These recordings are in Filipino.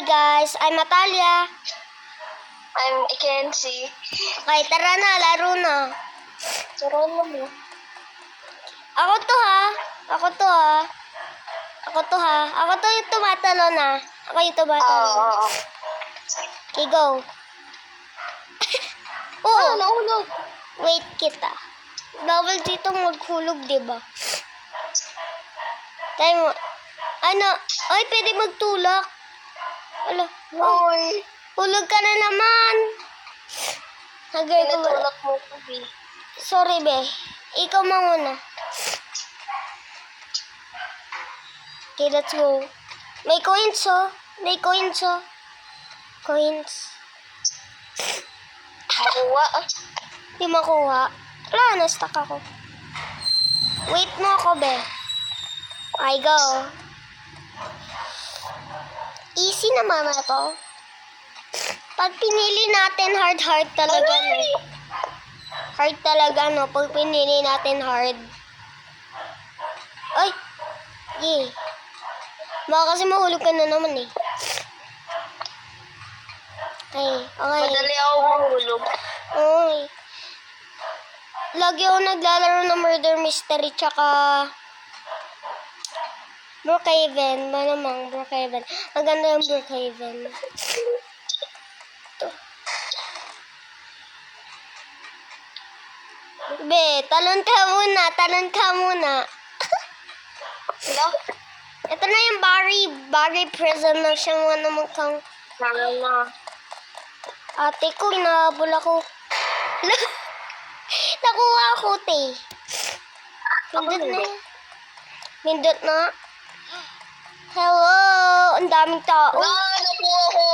guys, I'm Natalia. I'm Kenzie. Okay, tara na, laro na. Turuan mo. Ako to ha. Ako to yung tumatalo na. Ako yung tumatalo. Oo. Okay, go. Oh, Nahulog. wait kita. Bawal dito maghulog, diba? Tayo mo. Ano? Ay, pwede magtulak. Ala, Uy. hulog ka na naman. Hagay ko. Pinatulak mo ko, B. Sorry, be. Ikaw muna. Okay, let's go. May coins, oh. May coins, oh. Coins. Makuha. Di makuha. Wala, na-stuck ako. Wait mo ako, be. I go. Easy naman na to. Pag pinili natin hard talaga, no? Hard talaga, no? Pag pinili natin hard. Ay! Yay. Baka kasi mahulog ka na naman, eh. Ay, okay. Madali ako mahulog. Oy. Lagi ako naglalaro ng murder mystery tsaka Brookhaven. Malamang Brookhaven. Maganda yung Brookhaven. Ito. Be, talon ka muna. Hello? Ito na yung Barry Prison na siyang naman kang Mama. ate ko, inahabol ako. Nakuha ako, te. Pindot na. Pindot na. Hello! Ang daming tao. Nakuha ko.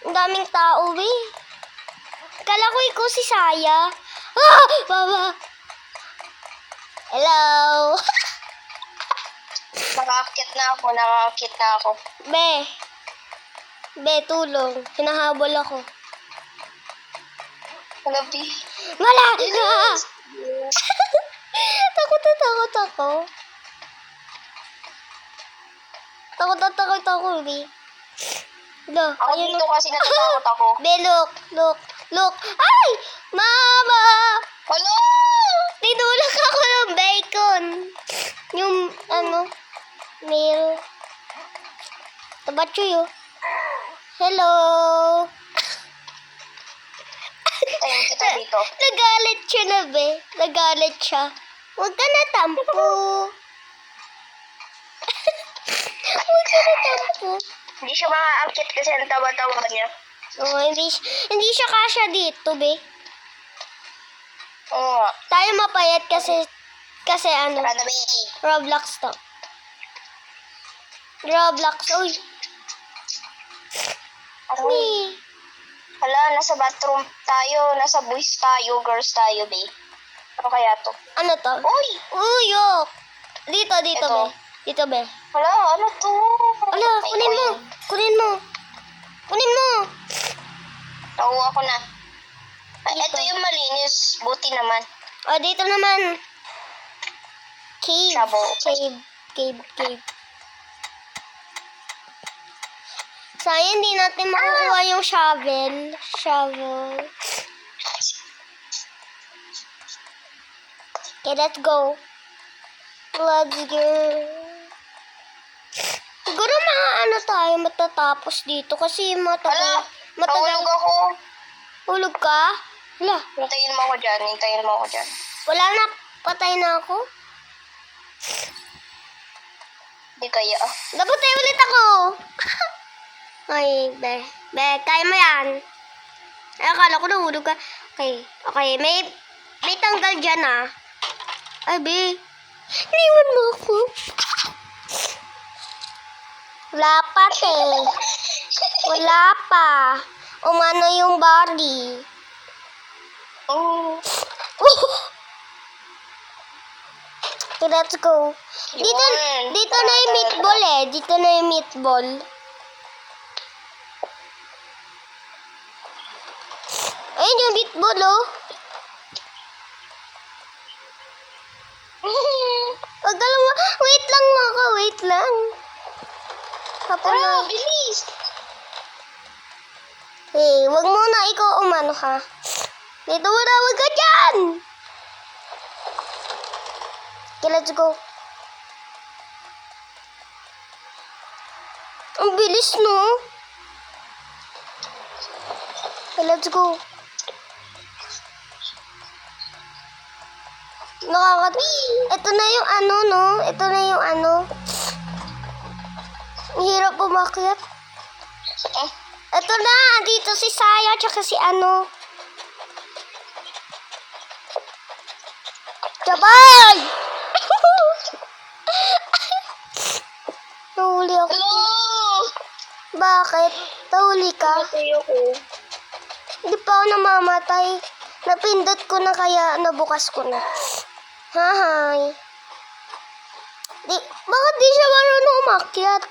Ang daming tao, eh. Kala ko ikaw si Saya. Ah! Baba! Hello! Nakakit na ako. Be, tulong. Hinahabol ako. Hello, B. Wala! Ah! Takot ako. Takot ako, be. Lo, Ako ayun. dito kasi natatakot ako. Be, look. Ay! Mama! Hello! Tinulak ako ng bacon. Yung, meal. Tabatchoy, oh. Hello! Tayo kita dito. Nagalit siya na, be. Nagalit siya. Huwag ka na tampo. Huwag ka na tampo. Hindi siya makaakit kasi ang tawa-tawa niya. Oh, hindi siya kasya dito, be. Oo nga. Tayo mapayat kasi Tara na, B. Roblox to. Roblox, uy. Aroy. Hala, nasa bathroom tayo. Nasa boys tayo, girls tayo, B. Ano kaya to? Ano to? Uy! Uy, yok. Dito, Ito. be. Dito, be. Hala, ano to? Ala, kunin mo. Nakuha ko na. Ay, Dito. ito yung malinis. Buti naman. O, dito naman. Cave. Sayang, hindi natin makukuha yung shovel. Okay, let's go. Siguro tayo matatapos dito kasi Hala, nahulog ako. Hulog ka? Hala, Hintayin mo ako dyan. wala na. Patay na ako. Hindi kaya. Napatay ulit ako. Ay, be, kaya mo yan. Ay, akala ko nahulog ka. Okay, may tanggal dyan, ah. Ay, be, iniwan mo ako. Wala pa, te. Wala pa. Umano yung body. Oh. Okay, let's go. Dito na yung meatball, eh. Dito na yung meatball. Ayun yung meatball, oh. Wait lang. Tara, Papunta. bilis! Eh, wag muna ikaw umano ha. Dito muna, wag ka dyan! Okay, let's go. Ang bilis, no? Okay, let's go. Ito na yung ano, no? Ito na yung ano. Ang hirap umakyat. Eh, Ito na, dito si Saya, tsaka si ano. Sabay! Nahuli ako. hello! Bakit? Nahuli ka? Matay ako. Hindi pa ako namamatay. Napindot ko na kaya nabukas ko na. Hahay. Bakit di siya marunong umakyat?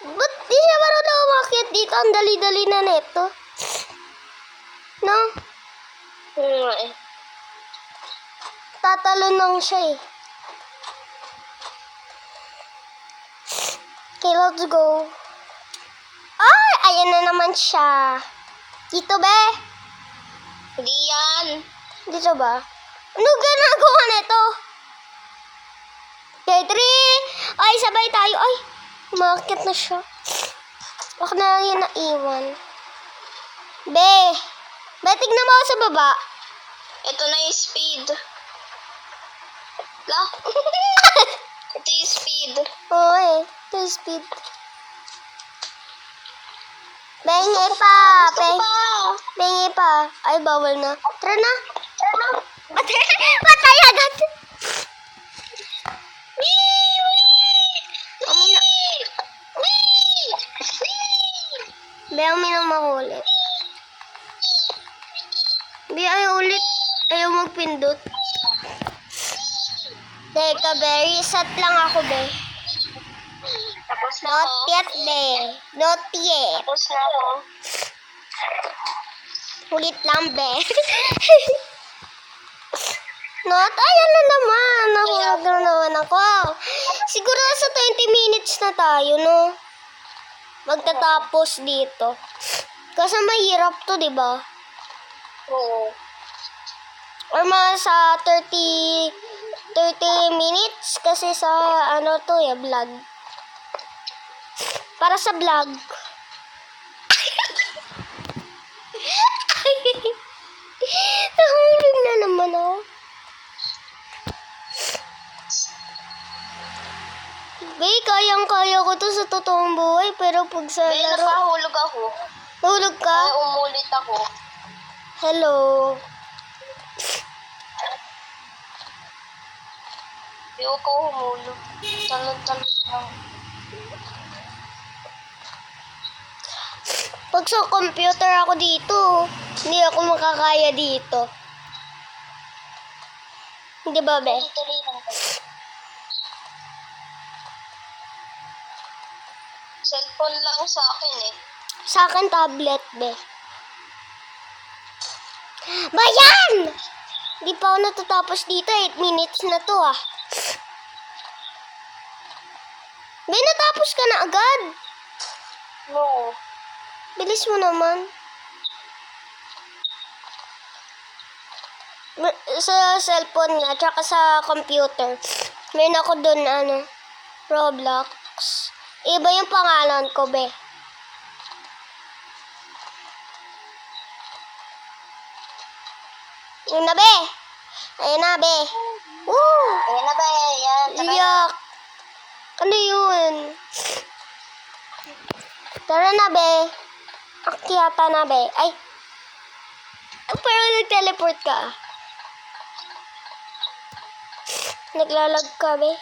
Ba't di siya marunong umakyat dito? Ang dali-dali na neto. No? Eh. Tatalon lang siya eh. Okay, let's go. Ay! Ayan na naman siya. Dito ba? Hindi yan. Dito ba? Ano ginagawa nito? Okay, 3. Ay, sabay tayo. Ay, umakit na siya. Baka na lang yun naiwan. Be, tignan mo ako sa baba. Ito na yung speed. La. Ito yung speed. Oo eh, ito yung speed. Bengi pa, bengi pa. Ay, bawal na. Tara na. Patay agad. Be, uminom ako ulit. Be, ayaw ulit. Ayaw magpindot. Teka, be. Reset lang ako, be. Tapos na Not ako. yet, be. Not yet. Tapos na ako. Ulit lang, be. Not, ayan na naman. Nahulog na naman ako. Siguro sa 20 minutes na tayo, no? Magtatapos dito. Kasi mahirap to, di ba? Oo. Or mga sa 30 minutes kasi sa ano to eh, vlog. Para sa vlog. Nahulog na naman ako. Bay, kayang-kaya ko to sa totoong buhay, pero pag sa May laro... napahulog ako. Nahulog ka? Ay, umulit ako. Hello. Yung ko humulog. Talon-talon lang. Pag sa computer ako dito, hindi ako makakaya dito. Hindi ba, be? Tuloy lang. Cellphone lang sa akin eh. Sa akin, tablet, be. Bayan! Di pa ako natatapos dito. 8 minutes na to, ah. Be, natapos ka na agad. No. Bilis mo naman. Sa cellphone nga, tsaka sa computer. Meron ako dun, ano, Roblox. Iba yung pangalan ko, be. Yun na, be. Ayun na, be. Woo! Ayan na ba? Yan. Tara na. Iyak. Ano yun? Tara na, be. Akyata na, be. Ay. Parang nag-teleport ka. Naglalag ka, be.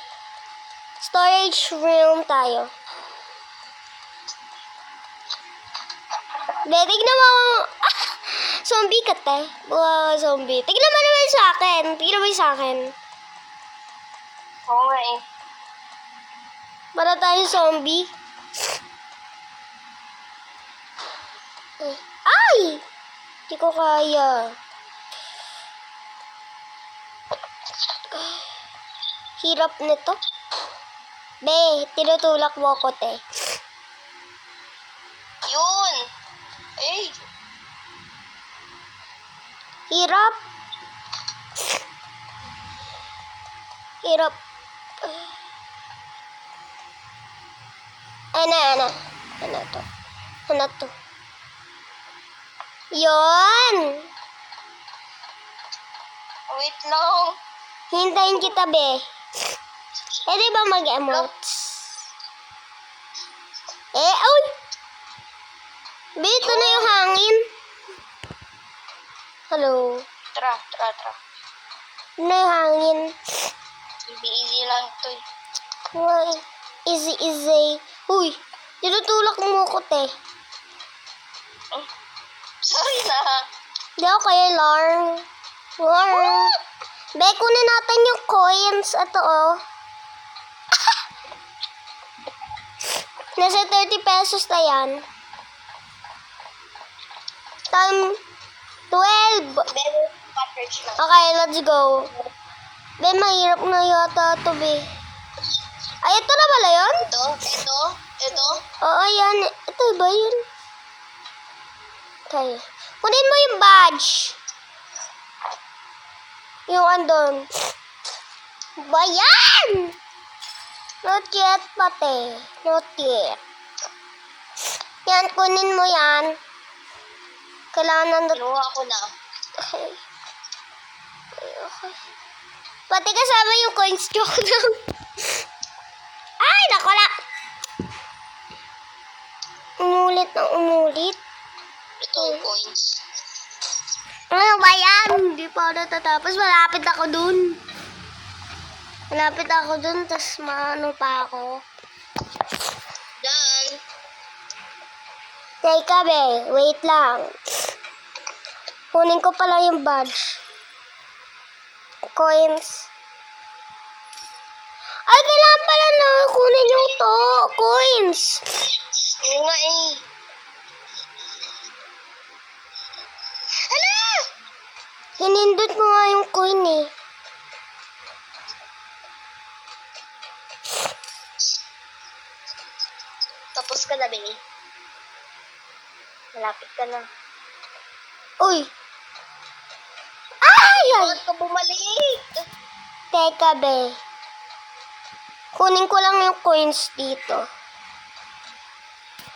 Storage room tayo. Be, tignan mo. Ah! Zombie ka, te. Wow, zombie. Tignan mo naman sa akin. Tignan mo sa akin. Oo nga eh. Para tayo zombie. Ay! Hindi ko kaya. Hirap nito. Be, tinutulak mo ko, te. Yun. Eh, Hirap. Hirap. Ano. Ano to? Ano to? Yun! wait lang. Hintayin kita, be. Pwede ba mag-emotes? Uy! Be, ito na yung hangin. Hello. Tara. Ito na yung hangin. Easy lang to eh. Why? Easy. Uy! Tinutulak mo ko, te. Oh, sorry na. Di ako kayo, Larn. Be, kunin natin yung coins. Ito, oh. Nasa 30 pesos na yan. Time 12. Pero, cartridge lang. Okay, let's go. Be, mahirap na yata ito, be. Ay, ito na pala yun? Ito. Oo, yan. Ito ba yun? Okay. Kunin mo yung badge. Yung andon. Ba yan? Not yet, pate. Not yet. Yan, kunin mo yan. Kailangan nandun. Kinuha ko na. Okay. Pati kasama yung coins joke lang. Ay, nakala. Umulit. Ito, coins. Ano ba yan? Hindi pa ako natatapos. Malapit ako dun. Tapos maano pa ako. Done. Teka, be. Wait lang. Kunin ko pala yung badge. Coins. Ay, kailangan pala na kunin yung coins. Yun nga eh. Hala! Hinindot mo nga yung coin eh. Tapos ka na, Benny. Malapit ka na. Uy! Ay! Bakit ka bumalik? Teka, be. Kunin ko lang yung coins dito.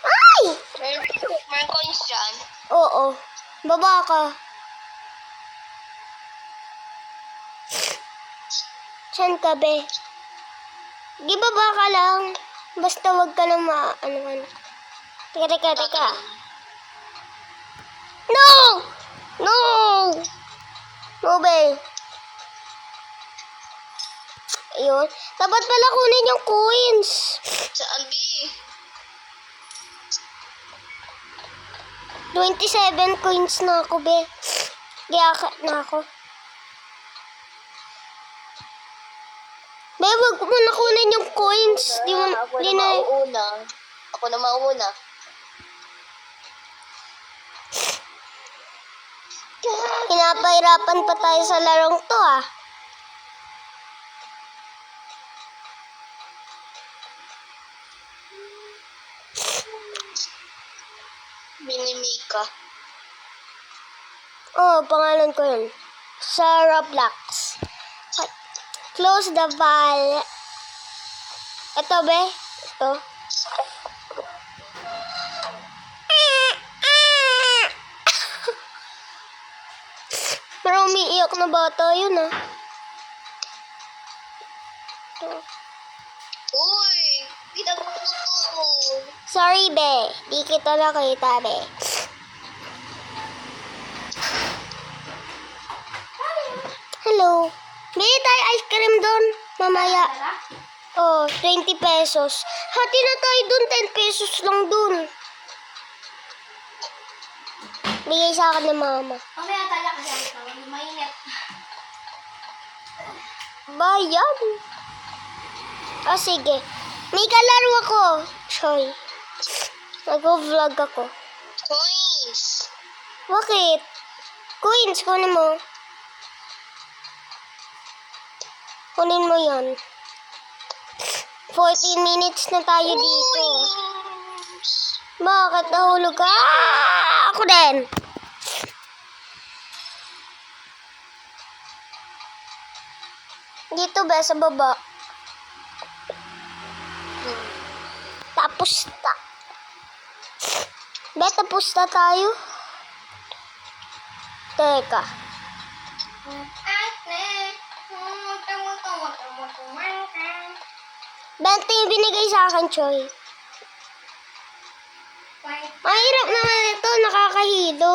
Ay! Meron coins dyan. Oo. Baba ka. Saan ka, be? Di baba ka lang. Basta wag ka lang ano. Teka. No! No, be. Ayun. Dapat pala kunin yung coins. Saan, B? 27 coins na ako, be. Giyakat na ako. Be, wag mo na kunin yung coins. Ako na mauuna. Pinapahirapan pa tayo sa larong to, ah. Minimika. Oh, pangalan ko yun. Sa Roblox. Close the val. Ito, be. Ito. Pero umiiyak na bata yun, ah. Ito. Uy! Pinagputo ko. Sorry, be. Di kita nakita, be. Hello. Bili tayo ice cream doon. Mamaya. Oh, 20 pesos. Hati na tayo doon. 10 pesos lang doon. Bigay sa akin ng mama. Mamaya tala ka dyan ito. Mainit. Bayan. Oh, sige. May kalaro ako. Choy. Nag-vlog ako. Coins. Bakit? Coins, kunin mo. Kunin mo yan. 14 minutes na tayo dito. Bakit nahulog ka? Ako din. Dito ba, sa baba. Tapos na. Be, tapos na tayo. Teka. Bente yung binigay sa akin, Choy. Ang hirap naman ito, nakakahilo.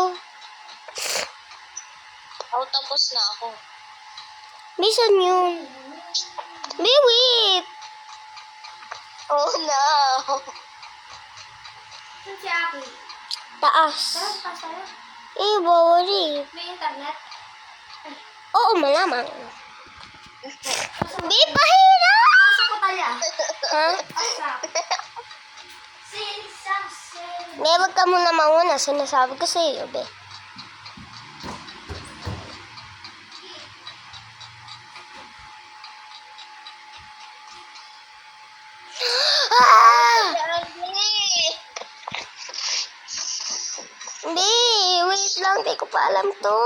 Oh, tapos na ako. Bisan yun. Be, wait. Oh, no. Saan si Aki? Taas. Saan pa sa'yo? Eh, bawal eh. May internet? Oo, malamang. Be, pahira! Pasok ko talya. Ha? Pasok. Sinsasin. Be, wag ka muna mauna. Sinasabi ko sa iyo, be. Ah! Be, wait lang. Di ko pa alam to.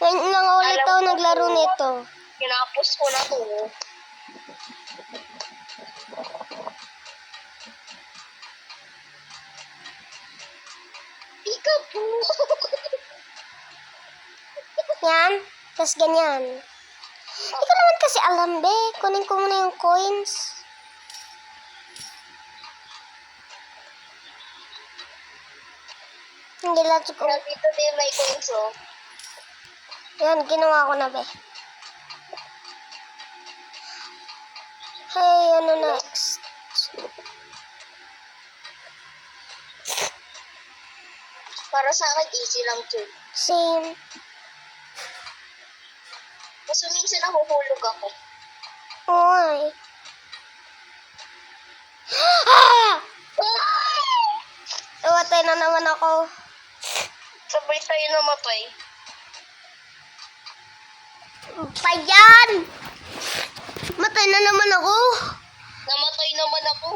Ngayon lang ulit Alam ako ko naglaro to. nito. Kinapos ko na to. Peekaboo. Yan. Tapos ganyan. Hindi ko naman kasi alam, be. Kunin ko muna yung coins. Hindi lang ko. Dito din may coins, oh. Yan, ginawa ko na, be. Hey, ano next? Para sa akin, easy lang to. Same. Kaso minsan nahuhulog ako. Oy. Ah! Nawatay na naman ako. Sabay tayo namatay. Payan! Matay na naman ako. Namatay naman ako.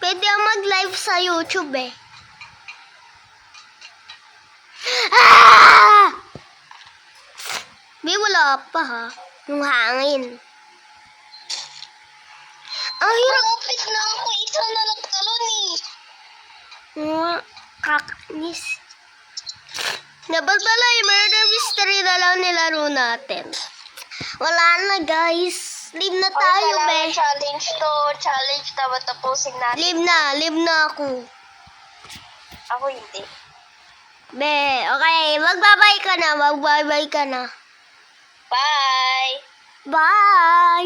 Pwede ako mag-live sa YouTube eh. Ah! Di wala pa ha. Yung hangin. Ang hirap. Malapit na ako. Isa na nagtalon eh. Kakainis. Nabalbala yung murder mystery na lang nilaro natin. Wala na guys. Leave na tayo, be. Challenge to. Challenge dapat tapusin natin. Leave na ako. Ako hindi. Be, okay. Magbabay ka na. Bye! Bye!